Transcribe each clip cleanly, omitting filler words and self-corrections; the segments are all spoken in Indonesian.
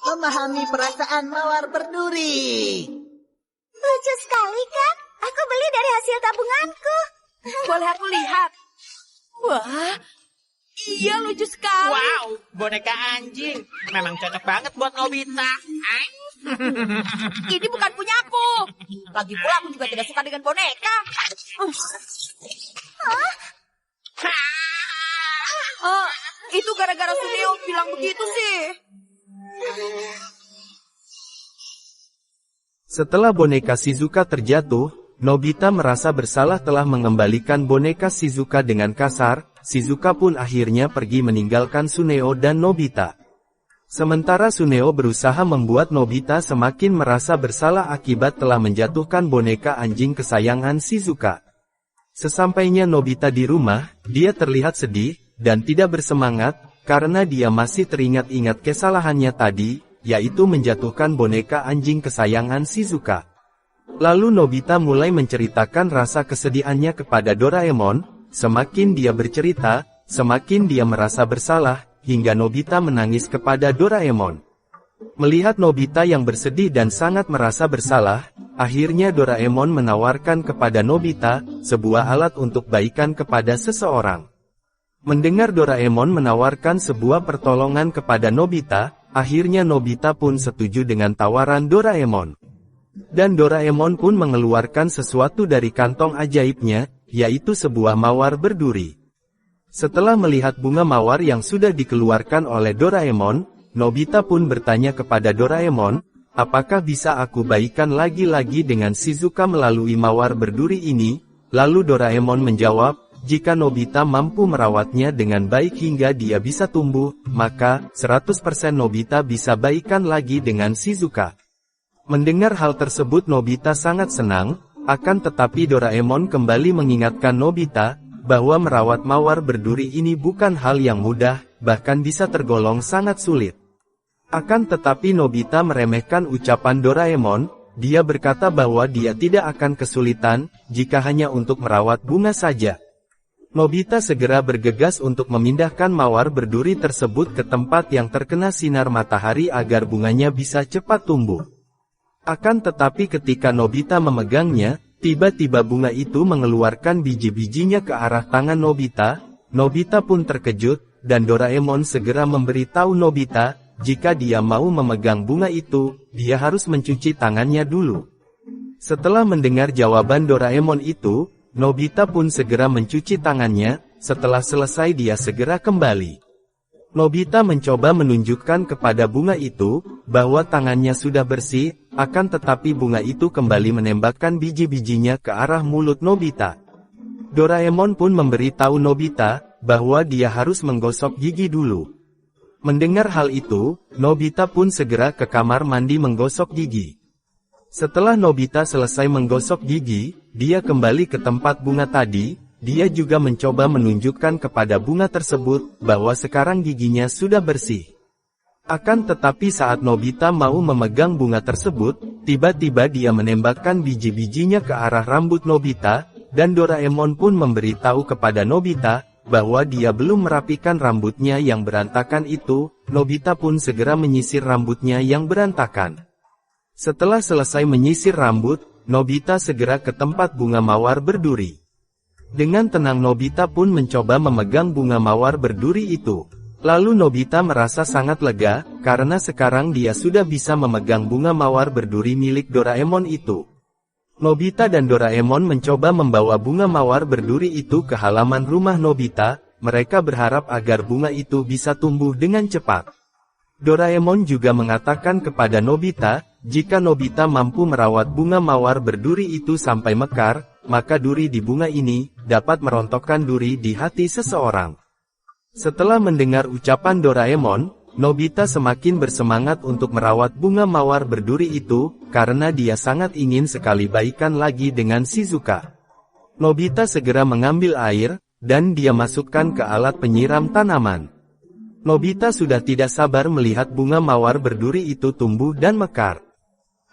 Memahami perasaan mawar berduri. Lucu sekali, Kak. Aku beli dari hasil tabunganku. Boleh aku lihat? Wah, iya lucu sekali. Wow, boneka anjing. Memang cocok banget buat Nobita. Ini bukan punyaku. Lagi pula aku juga tidak suka dengan boneka. Itu gara-gara Suneo bilang begitu sih. Setelah boneka Shizuka terjatuh, Nobita merasa bersalah telah mengembalikan boneka Shizuka dengan kasar. Shizuka pun akhirnya pergi meninggalkan Suneo dan Nobita. Sementara Suneo berusaha membuat Nobita semakin merasa bersalah akibat telah menjatuhkan boneka anjing kesayangan Shizuka. Sesampainya Nobita di rumah, dia terlihat sedih dan tidak bersemangat, karena dia masih teringat-ingat kesalahannya tadi, yaitu menjatuhkan boneka anjing kesayangan Shizuka. Lalu Nobita mulai menceritakan rasa kesedihannya kepada Doraemon. Semakin dia bercerita, semakin dia merasa bersalah, hingga Nobita menangis kepada Doraemon. Melihat Nobita yang bersedih dan sangat merasa bersalah, akhirnya Doraemon menawarkan kepada Nobita sebuah alat untuk baikan kepada seseorang. Mendengar Doraemon menawarkan sebuah pertolongan kepada Nobita, akhirnya Nobita pun setuju dengan tawaran Doraemon. Dan Doraemon pun mengeluarkan sesuatu dari kantong ajaibnya, yaitu sebuah mawar berduri. Setelah melihat bunga mawar yang sudah dikeluarkan oleh Doraemon, Nobita pun bertanya kepada Doraemon, apakah bisa aku baikan lagi-lagi dengan Shizuka melalui mawar berduri ini? Lalu Doraemon menjawab, jika Nobita mampu merawatnya dengan baik hingga dia bisa tumbuh, maka 100% Nobita bisa baikan lagi dengan Shizuka. Mendengar hal tersebut Nobita sangat senang, akan tetapi Doraemon kembali mengingatkan Nobita, bahwa merawat mawar berduri ini bukan hal yang mudah, bahkan bisa tergolong sangat sulit. Akan tetapi Nobita meremehkan ucapan Doraemon, dia berkata bahwa dia tidak akan kesulitan, jika hanya untuk merawat bunga saja. Nobita segera bergegas untuk memindahkan mawar berduri tersebut ke tempat yang terkena sinar matahari agar bunganya bisa cepat tumbuh. Akan tetapi ketika Nobita memegangnya, tiba-tiba bunga itu mengeluarkan biji-bijinya ke arah tangan Nobita. Nobita pun terkejut, dan Doraemon segera memberitahu Nobita, jika dia mau memegang bunga itu, dia harus mencuci tangannya dulu. Setelah mendengar jawaban Doraemon itu, Nobita pun segera mencuci tangannya. Setelah selesai dia segera kembali. Nobita mencoba menunjukkan kepada bunga itu, bahwa tangannya sudah bersih, akan tetapi bunga itu kembali menembakkan biji-bijinya ke arah mulut Nobita. Doraemon pun memberitahu Nobita, bahwa dia harus menggosok gigi dulu. Mendengar hal itu, Nobita pun segera ke kamar mandi menggosok gigi. Setelah Nobita selesai menggosok gigi, dia kembali ke tempat bunga tadi. Dia juga mencoba menunjukkan kepada bunga tersebut, bahwa sekarang giginya sudah bersih. Akan tetapi saat Nobita mau memegang bunga tersebut, tiba-tiba dia menembakkan biji-bijinya ke arah rambut Nobita, dan Doraemon pun memberitahu kepada Nobita, bahwa dia belum merapikan rambutnya yang berantakan itu. Nobita pun segera menyisir rambutnya yang berantakan. Setelah selesai menyisir rambut, Nobita segera ke tempat bunga mawar berduri. Dengan tenang Nobita pun mencoba memegang bunga mawar berduri itu. Lalu Nobita merasa sangat lega, karena sekarang dia sudah bisa memegang bunga mawar berduri milik Doraemon itu. Nobita dan Doraemon mencoba membawa bunga mawar berduri itu ke halaman rumah Nobita. Mereka berharap agar bunga itu bisa tumbuh dengan cepat. Doraemon juga mengatakan kepada Nobita, jika Nobita mampu merawat bunga mawar berduri itu sampai mekar, maka duri di bunga ini dapat merontokkan duri di hati seseorang. Setelah mendengar ucapan Doraemon, Nobita semakin bersemangat untuk merawat bunga mawar berduri itu, karena dia sangat ingin sekali baikan lagi dengan Shizuka. Nobita segera mengambil air, dan dia masukkan ke alat penyiram tanaman. Nobita sudah tidak sabar melihat bunga mawar berduri itu tumbuh dan mekar.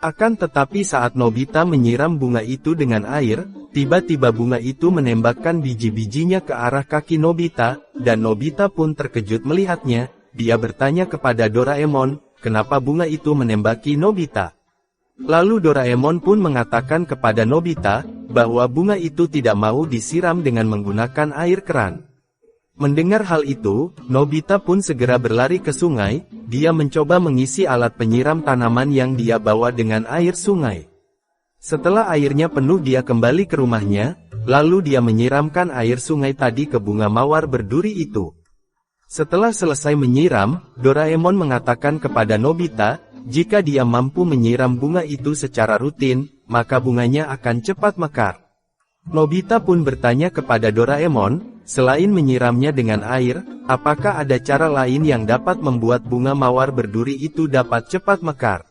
Akan tetapi saat Nobita menyiram bunga itu dengan air, tiba-tiba bunga itu menembakkan biji-bijinya ke arah kaki Nobita, dan Nobita pun terkejut melihatnya. Dia bertanya kepada Doraemon, kenapa bunga itu menembaki Nobita. Lalu Doraemon pun mengatakan kepada Nobita, bahwa bunga itu tidak mau disiram dengan menggunakan air keran. Mendengar hal itu, Nobita pun segera berlari ke sungai, dia mencoba mengisi alat penyiram tanaman yang dia bawa dengan air sungai. Setelah airnya penuh dia kembali ke rumahnya, lalu dia menyiramkan air sungai tadi ke bunga mawar berduri itu. Setelah selesai menyiram, Doraemon mengatakan kepada Nobita, jika dia mampu menyiram bunga itu secara rutin, maka bunganya akan cepat mekar. Nobita pun bertanya kepada Doraemon, selain menyiramnya dengan air, apakah ada cara lain yang dapat membuat bunga mawar berduri itu dapat cepat mekar?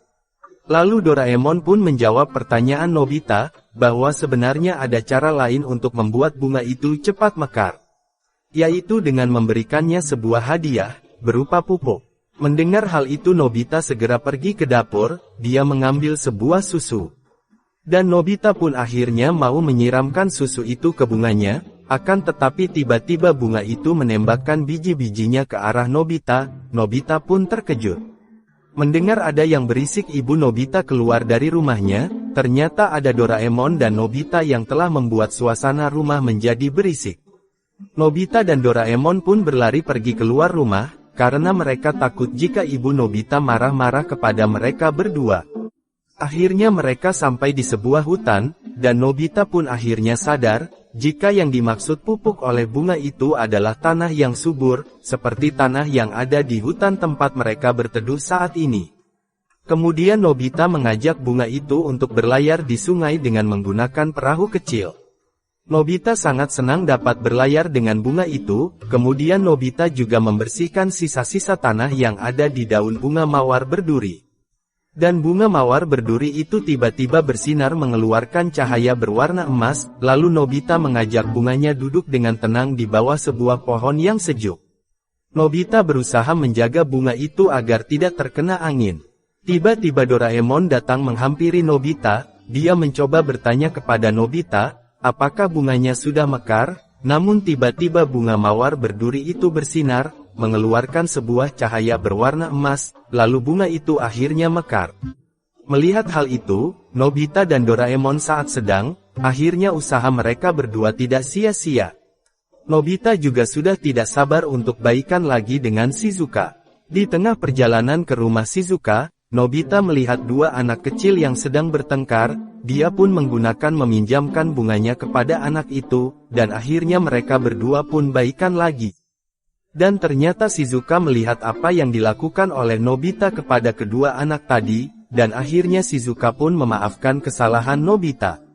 Lalu Doraemon pun menjawab pertanyaan Nobita, bahwa sebenarnya ada cara lain untuk membuat bunga itu cepat mekar. Yaitu dengan memberikannya sebuah hadiah, berupa pupuk. Mendengar hal itu Nobita segera pergi ke dapur, dia mengambil sebuah susu. Dan Nobita pun akhirnya mau menyiramkan susu itu ke bunganya, akan tetapi tiba-tiba bunga itu menembakkan biji-bijinya ke arah Nobita, Nobita pun terkejut. Mendengar ada yang berisik ibu Nobita keluar dari rumahnya, ternyata ada Doraemon dan Nobita yang telah membuat suasana rumah menjadi berisik. Nobita dan Doraemon pun berlari pergi keluar rumah, karena mereka takut jika ibu Nobita marah-marah kepada mereka berdua. Akhirnya mereka sampai di sebuah hutan, dan Nobita pun akhirnya sadar, jika yang dimaksud pupuk oleh bunga itu adalah tanah yang subur, seperti tanah yang ada di hutan tempat mereka berteduh saat ini. Kemudian Nobita mengajak bunga itu untuk berlayar di sungai dengan menggunakan perahu kecil. Nobita sangat senang dapat berlayar dengan bunga itu, kemudian Nobita juga membersihkan sisa-sisa tanah yang ada di daun bunga mawar berduri. Dan bunga mawar berduri itu tiba-tiba bersinar mengeluarkan cahaya berwarna emas, lalu Nobita mengajak bunganya duduk dengan tenang di bawah sebuah pohon yang sejuk. Nobita berusaha menjaga bunga itu agar tidak terkena angin. Tiba-tiba Doraemon datang menghampiri Nobita, dia mencoba bertanya kepada Nobita, apakah bunganya sudah mekar, namun tiba-tiba bunga mawar berduri itu bersinar, mengeluarkan sebuah cahaya berwarna emas, lalu bunga itu akhirnya mekar. Melihat hal itu, Nobita dan Doraemon saat sedang, akhirnya usaha mereka berdua tidak sia-sia. Nobita juga sudah tidak sabar untuk baikan lagi dengan Shizuka. Di tengah perjalanan ke rumah Shizuka, Nobita melihat dua anak kecil yang sedang bertengkar, dia pun menggunakan meminjamkan bunganya kepada anak itu, dan akhirnya mereka berdua pun baikan lagi. Dan ternyata Shizuka melihat apa yang dilakukan oleh Nobita kepada kedua anak tadi, dan akhirnya Shizuka pun memaafkan kesalahan Nobita.